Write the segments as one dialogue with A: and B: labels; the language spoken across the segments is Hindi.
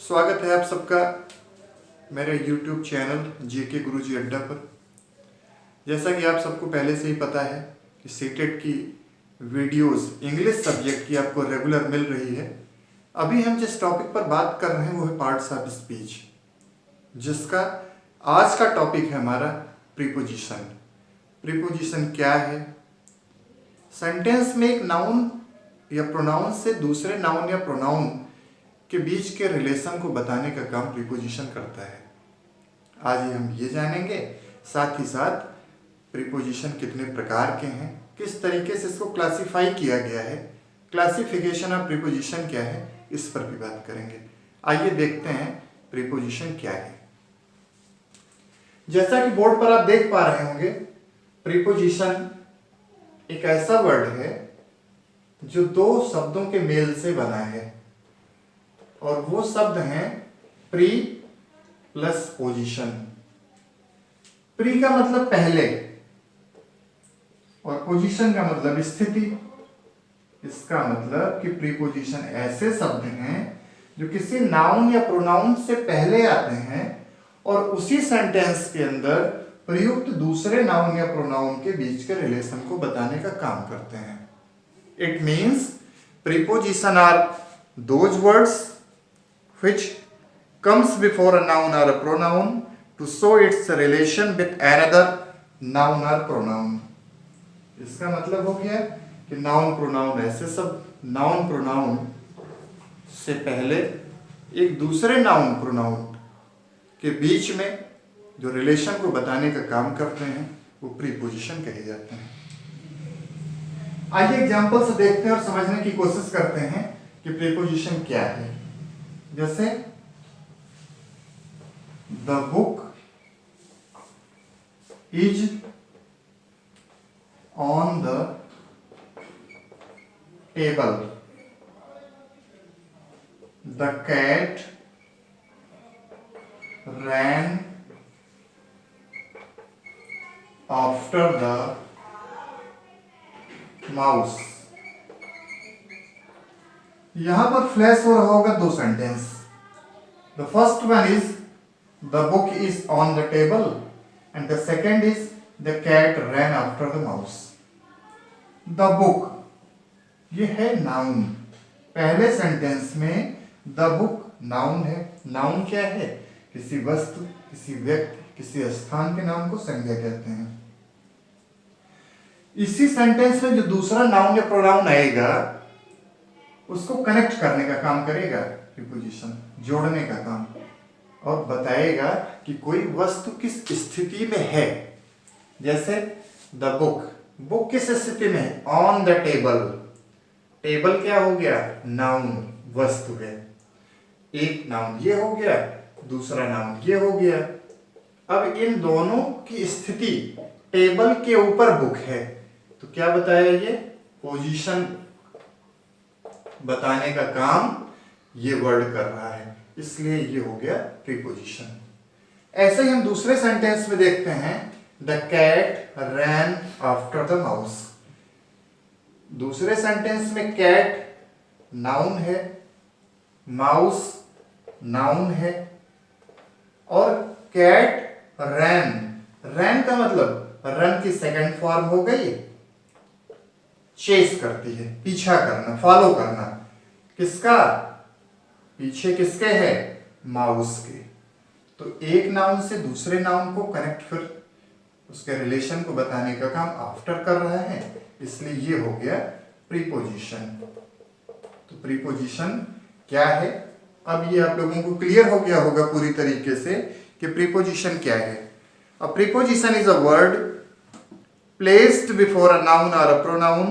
A: स्वागत है आप सबका मेरे YouTube चैनल जेके गुरुजी अड्डा पर। जैसा कि आप सबको पहले से ही पता है कि सीटेट की वीडियोस इंग्लिश सब्जेक्ट की आपको रेगुलर मिल रही है। अभी हम जिस टॉपिक पर बात कर रहे हैं वो है पार्ट्स ऑफ स्पीच, जिसका आज का टॉपिक है हमारा प्रीपोजिशन। प्रीपोजिशन क्या है? सेंटेंस में एक नाउन या प्रोनाउन से दूसरे नाउन या प्रोनाउन के बीच के रिलेशन को बताने का काम प्रीपोजिशन करता है। आज हम ये जानेंगे, साथ ही साथ प्रीपोजिशन कितने प्रकार के हैं, किस तरीके से इसको क्लासिफाई किया गया है, क्लासिफिकेशन ऑफ प्रीपोजिशन क्या है, इस पर भी बात करेंगे। आइए देखते हैं प्रीपोजिशन क्या है। जैसा कि बोर्ड पर आप देख पा रहे होंगे, प्रीपोजिशन एक ऐसा वर्ड है जो दो शब्दों के मेल से बना है, और वो शब्द हैं प्री प्लस पोजीशन। प्री का मतलब पहले और पोजीशन का मतलब स्थिति। इसका मतलब कि प्रीपोजिशन ऐसे शब्द हैं जो किसी नाउन या प्रोनाउन से पहले आते हैं और उसी सेंटेंस के अंदर प्रयुक्त दूसरे नाउन या प्रोनाउन के बीच के रिलेशन को बताने का काम करते हैं। It means preposition are those words which comes before a noun or a pronoun to show its relation with another noun or pronoun। इसका मतलब हो गया कि नाउन प्रोनाउन ऐसे सब नाउन प्रोनाउन से पहले एक दूसरे नाउन प्रोनाउन के बीच में जो रिलेशन को बताने का काम करते हैं वो प्रीपोजिशन कहे जाते हैं। आइए एग्जांपल से देखते हैं और समझने की कोशिश करते हैं कि प्रीपोजिशन क्या है। जैसे the book is on the table, the cat ran after the mouse. यहां पर फ्लैश हो रहा होगा दो sentence. The first one is the book is on the table and the second is the cat ran after the mouse. The book ये है नाउन। पहले सेंटेंस में द बुक नाउन है। नाउन क्या है? किसी वस्तु, किसी व्यक्ति, किसी स्थान के नाम को संज्ञा कहते हैं। इसी सेंटेंस में जो दूसरा नाउन या प्रोनाउन आएगा उसको कनेक्ट करने का काम करेगा प्रीपोजिशन, जोड़ने का काम, और बताएगा कि कोई वस्तु किस स्थिति में है। जैसे द बुक, बुक किस स्थिति में है? On the table. टेबल क्या हो गया? नाउन, वस्तु है। एक नाउन ये हो गया, दूसरा नाउन ये हो गया। अब इन दोनों की स्थिति टेबल के ऊपर बुक है, तो क्या बताया? ये पोजीशन बताने का काम ये वर्ड कर रहा है, इसलिए ये हो गया प्रीपोजिशन। ऐसे ही हम दूसरे सेंटेंस में देखते हैं, the cat ran after the mouse. दूसरे सेंटेंस में कैट नाउन है, माउस नाउन है, और कैट रैन, रैन का मतलब रन की सेकंड फॉर्म हो गई, चेस करती है, पीछा करना, फॉलो करना। किसका? पीछे किसके है? माउस के। तो एक नाउन से दूसरे नाउन को कनेक्ट, फिर उसके रिलेशन को बताने का काम आफ्टर कर रहा है, इसलिए ये हो गया प्रीपोजिशन। तो प्रीपोजिशन क्या है? अब ये आप लोगों को क्लियर हो गया होगा पूरी तरीके से कि प्रीपोजिशन क्या है। अ preposition is a word placed before a noun or a pronoun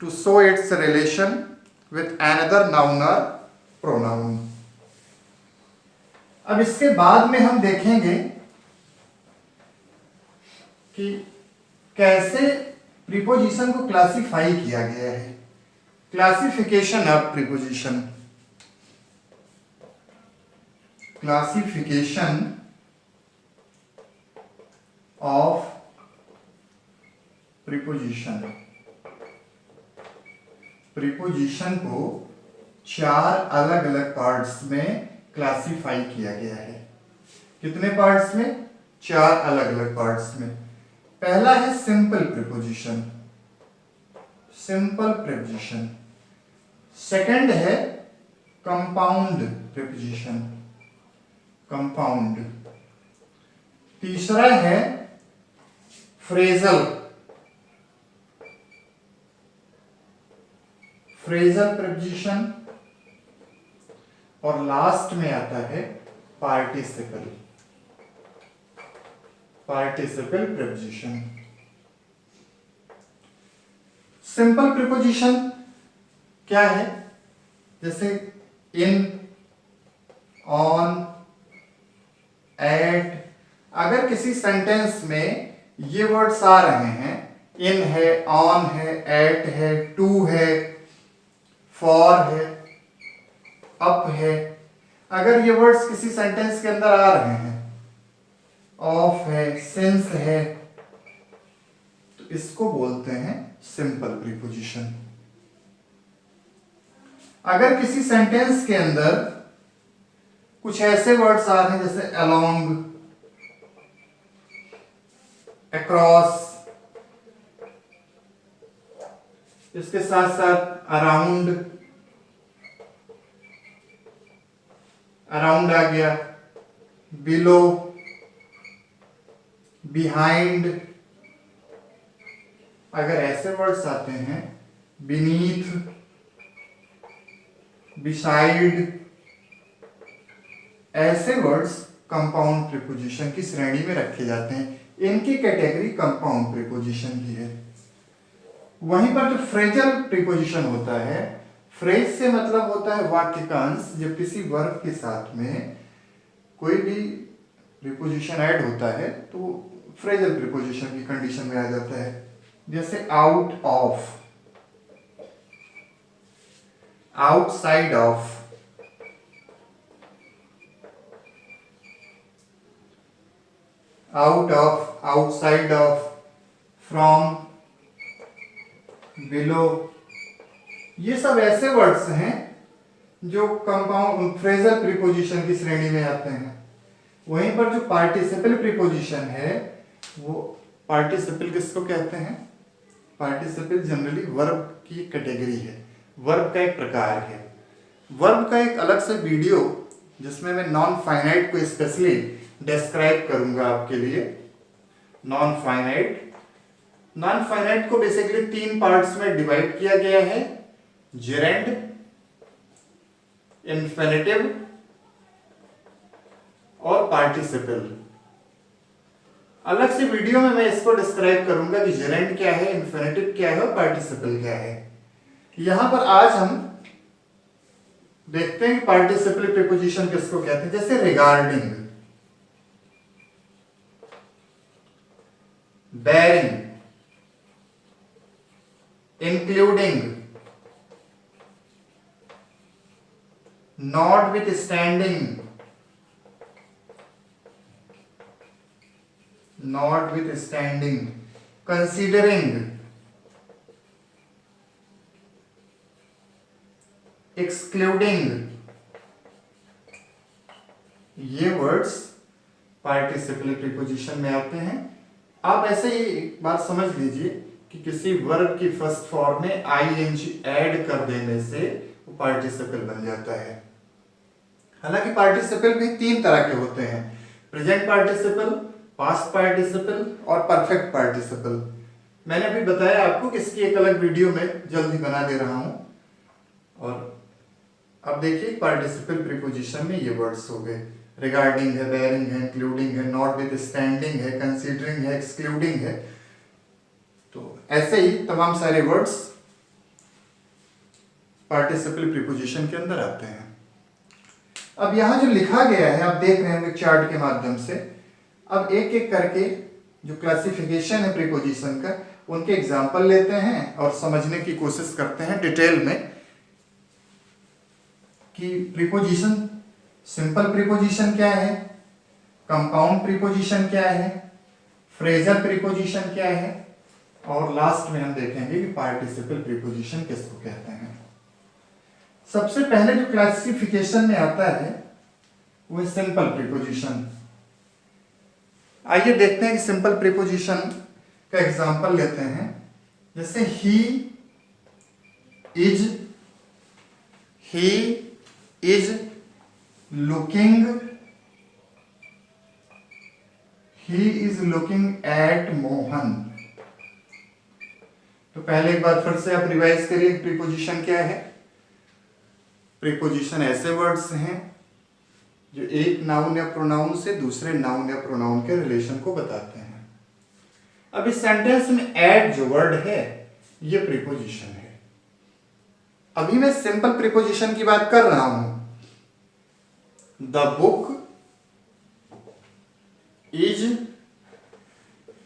A: to show its relation with another noun or pronoun। अब इसके बाद में हम देखेंगे कि कैसे प्रीपोजिशन को क्लासिफाई किया गया है। Classification of preposition, classification of preposition. Preposition को 4 अलग अलग पार्ट्स में क्लासिफाई किया गया है। कितने पार्ट्स में? 4 अलग अलग पार्ट्स में। पहला है simple preposition, simple preposition. Second है कंपाउंड प्रीपोजिशन, कंपाउंड। तीसरा है फ्रेजल, फ्रेजल प्रीपोजिशन। और लास्ट में आता है participle, participle preposition. Simple preposition क्या है? जैसे इन, ऑन, एट। अगर किसी सेंटेंस में ये वर्ड्स आ रहे हैं, इन है, ऑन है, एट है, टू है, फॉर है, अप है, अगर ये वर्ड्स किसी सेंटेंस के अंदर आ रहे हैं, ऑफ है, सिंस है, तो इसको बोलते हैं सिंपल प्रीपोजिशन। अगर किसी सेंटेंस के अंदर कुछ ऐसे वर्ड्स आ रहे हैं जैसे अलोंग, अक्रॉस, इसके साथ साथ अराउंड, अराउंड आ गया, बिलो, बिहाइंड, अगर ऐसे वर्ड्स आते हैं, बीनीथ, बिसाइड, ऐसे वर्ड्स कंपाउंड प्रीपोजिशन की श्रेणी में रखे जाते हैं। इनकी कैटेगरी कंपाउंड प्रीपोजिशन की है। वहीं पर जो फ्रेजल प्रीपोजिशन होता है, फ्रेज से मतलब होता है वाक्य का अंश। जब किसी वर्ब के साथ में कोई भी प्रीपोजिशन ऐड होता है तो फ्रेजल प्रीपोजिशन की कंडीशन में आ जाता है। जैसे out of, outside of, out of, outside of, from, below, ये सब ऐसे वर्ड्स हैं जो कंपाउंड फ्रेजल प्रीपोजिशन की श्रेणी में आते हैं। वहीं पर जो पार्टिसिपल प्रीपोजिशन है, वो पार्टिसिपल किसको कहते हैं? पार्टिसिपल जनरली वर्ब की कैटेगरी है, वर्ब का एक प्रकार है। वर्ब का एक अलग से वीडियो जिसमें मैं नॉन फाइनाइट को स्पेशली डिस्क्राइब करूंगा आपके लिए। नॉन फाइनाइट, नॉन फाइनाइट को बेसिकली 3 पार्ट्स में डिवाइड किया गया है, जेरेंड, इन्फिनिटिव और पार्टिसिपल। अलग से वीडियो में मैं इसको डिस्क्राइब करूंगा कि जेरेंड क्या है, इन्फिनिटिव क्या है और पार्टिसिपल क्या है। यहां पर आज हम देखते हैं कि पार्टिसिपल प्रीपोजिशन किसको कहते हैं। जैसे regarding, bearing, including, notwithstanding, notwithstanding, considering, excluding, ये वर्ड्स पार्टिसिपल प्रीपोजिशन में आते हैं। आप ऐसे ही एक बात समझ लीजिए कि किसी वर्ब की फर्स्ट फॉर्म में आईएनजी ऐड कर देने से वो पार्टिसिपल बन जाता है। हालांकि पार्टिसिपल भी 3 तरह के होते हैं, प्रेजेंट पार्टिसिपल, पास्ट पार्टिसिपल और परफेक्ट पार्टिसिपल। मैंने अभी बताया आपको कि इसकी एक अलग वीडियो में जल्दी बना दे रहा हूं। और अब देखिए पार्टिसिपल प्रीपोजिशन में ये वर्ड्स हो गए, रिगार्डिंग है, बेयरिंग है, इंक्लूडिंग है, नॉटविथस्टैंडिंग है, कंसीडरिंग है, एक्सक्लूडिंग है। तो ऐसे ही तमाम सारे वर्ड्स पार्टिसिपल प्रीपोजिशन के अंदर आते हैं। अब यहां जो लिखा गया है आप देख रहे हैं चार्ट के माध्यम से। अब एक एक करके जो क्लासिफिकेशन है प्रीपोजिशन का, उनके एग्जाम्पल लेते हैं और समझने की कोशिश करते हैं डिटेल में कि प्रीपोजिशन, सिंपल प्रीपोजिशन क्या है, कंपाउंड प्रीपोजिशन क्या है, फ्रेजल प्रीपोजिशन क्या है, और लास्ट में हम देखेंगे कि पार्टिसिपल प्रीपोजिशन किसको कहते हैं। सबसे पहले जो क्लासिफिकेशन में आता है वो है सिंपल प्रीपोजिशन। आइए देखते हैं कि सिंपल प्रीपोजिशन का एग्जांपल लेते हैं। जैसे he is looking at Mohan. तो पहले एक बार फिर से आप रिवाइज करिए प्रीपोजिशन क्या है। प्रीपोजिशन ऐसे वर्ड्स हैं जो एक नाउन या प्रोनाउन से दूसरे नाउन या प्रोनाउन के रिलेशन को बताते हैं। अब इस सेंटेंस में एट जो वर्ड है ये प्रीपोजिशन है। अभी मैं सिंपल प्रीपोजिशन की बात कर रहा हूं। The book is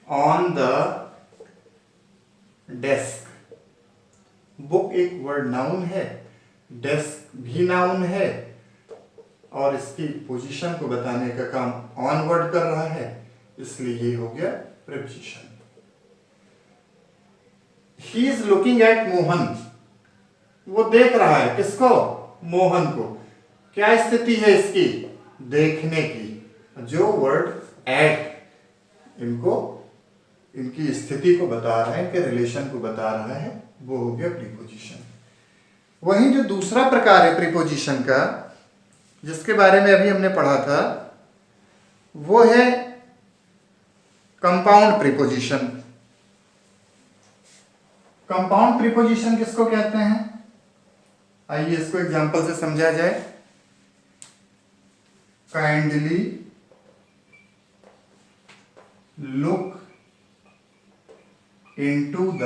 A: on the desk. Book एक वर्ड नाउन है, डेस्क भी नाउन है, और इसकी पोजीशन को बताने का काम ऑन वर्ड कर रहा है, इसलिए ये हो गया preposition. He is looking at Mohan. वो देख रहा है किसको? मोहन को। क्या स्थिति है इसकी? देखने की। जो वर्ड एट इनकी स्थिति को बता रहा है, इनके रिलेशन को बता रहा है, वो हो गया प्रीपोजिशन। वहीं जो दूसरा प्रकार है प्रीपोजिशन का, जिसके बारे में अभी हमने पढ़ा था, वो है कंपाउंड प्रीपोजिशन। कंपाउंड प्रीपोजिशन किसको कहते हैं? आइए इसको एग्जांपल से समझा जाए। Kindly look into the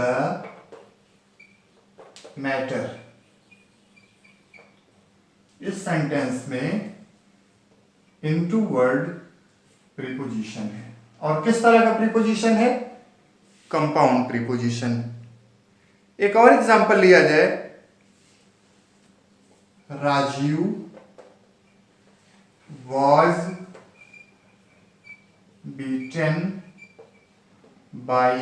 A: matter. इस सेंटेंस में इनटू वर्ड प्रीपोजिशन है। और किस तरह का प्रीपोजिशन है? Compound preposition. एक और एग्जांपल लिया जाए। Rajiv was beaten by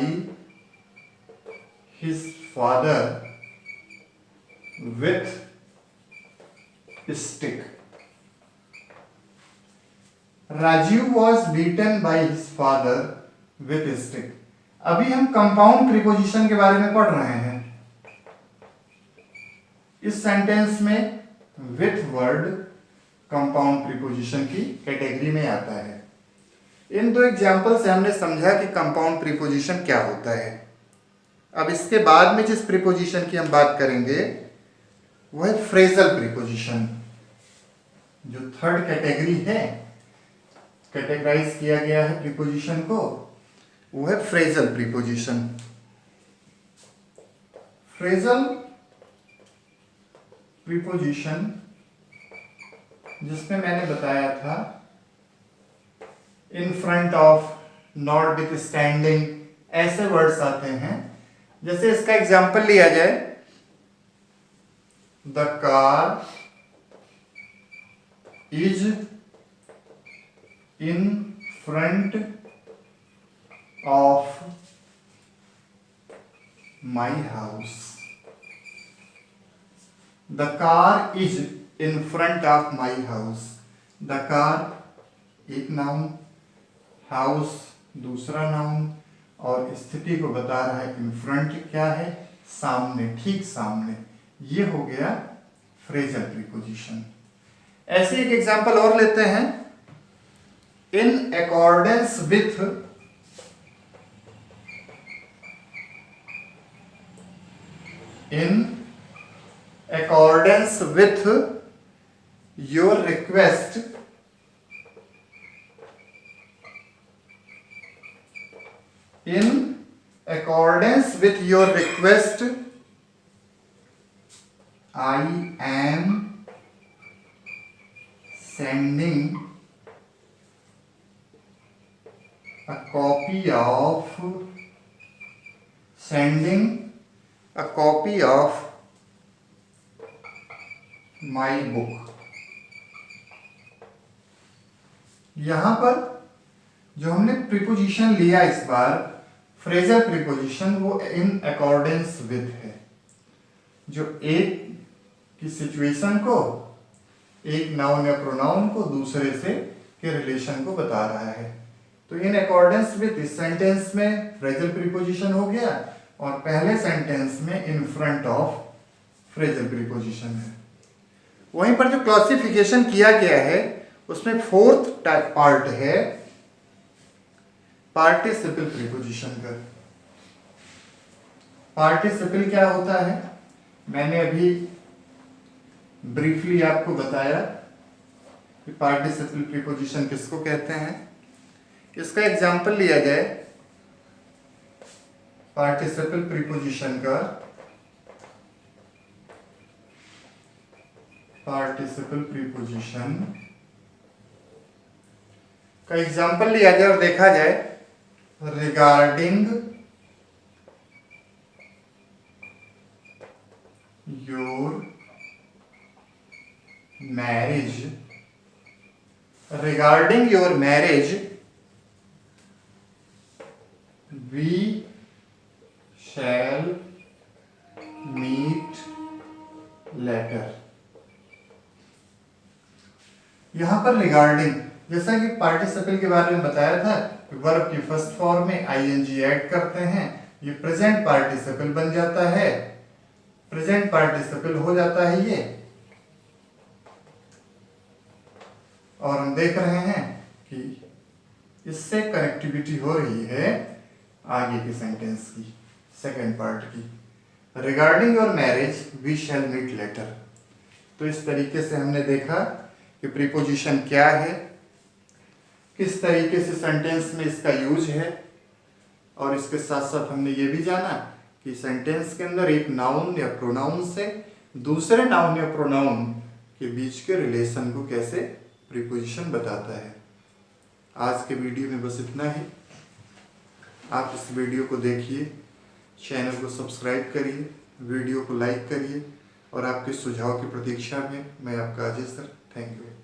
A: his father with stick. Rajiv was beaten by his father with stick. अभी हम कंपाउंड प्रीपोजिशन के बारे में पढ़ रहे हैं। इस सेंटेंस में विथ वर्ड कंपाउंड प्रीपोजिशन की कैटेगरी में आता है। इन दो एग्जाम्पल से हमने समझा कि कंपाउंड प्रीपोजिशन क्या होता है। अब इसके बाद में जिस प्रीपोजिशन की हम बात करेंगे वो है फ्रेजल प्रीपोजिशन। जो थर्ड कैटेगरी है, कैटेगराइज किया गया है प्रीपोजिशन को, वो है फ्रेजल प्रीपोजिशन। फ्रेजल प्रीपोजिशन जिसमें मैंने बताया था in front of, not with standing, ऐसे वर्ड्स आते हैं। जैसे इसका एग्जाम्पल लिया जाए, the car is in front of my house. The car is in front of my house. The car एक नाउन, हाउस दूसरा नाउन, और स्थिति को बता रहा है इन फ्रंट क्या है? सामने, ठीक सामने। ये हो गया फ्रेजल प्रीपोजिशन। ऐसे एक एग्जांपल और लेते हैं। In accordance with your request, in accordance with your request, I am sending a copy of my book. यहां पर जो हमने प्रीपोजिशन लिया इस बार, फ्रेजल प्रीपोजिशन, वो इन अकॉर्डेंस विथ है। जो एक कि सिचुएशन को, एक नाउन या प्रोनाउन को दूसरे से के रिलेशन को बता रहा है। तो इन अकॉर्डेंस विद इस सेंटेंस में फ्रेजल प्रीपोजिशन हो गया और पहले सेंटेंस में in front of phrasal preposition है। वहीं पर जो क्लासिफिकेशन किया गया है उसमें फोर्थ पार्ट है पार्टिसिपल प्रीपोजिशन का। पार्टिसिपल क्या होता है, मैंने अभी ब्रीफली आपको बताया कि पार्टिसिपल प्रीपोजिशन किसको कहते हैं। इसका एग्जांपल लिया जाए पार्टिसिपल प्रीपोजिशन का, पार्टिसिपल प्रीपोजिशन का एग्जांपल लिया जाए और देखा जाए regarding your marriage, regarding your marriage we shall meet later. यहां पर रिगार्डिंग, जैसा कि पार्टिसिपल के बारे में बताया था, वर्ब की फर्स्ट फॉर्म में आईएनजी ऐड करते हैं, ये प्रेजेंट पार्टिसिपल बन जाता है, प्रेजेंट पार्टिसिपल हो जाता है ये। और हम देख रहे हैं कि इससे कनेक्टिविटी हो रही है आगे के सेंटेंस की, सेकंड पार्ट की, regarding your marriage we shall meet later. तो इस तरीके से हमने देखा कि प्रीपोजिशन क्या है, किस तरीके से सेंटेंस में इसका यूज है, और इसके साथ साथ हमने ये भी जाना कि सेंटेंस के अंदर एक नाउन या प्रोनाउन से दूसरे नाउन या प्रोनाउन के बीच के रिलेशन को कैसे प्रीपोजिशन बताता है। आज के वीडियो में बस इतना ही। आप इस वीडियो को देखिए, चैनल को सब्सक्राइब करिए, वीडियो को लाइक करिए और आपके सुझाव की प्रतीक्षा में मैं आपका अजय सर। Thank you.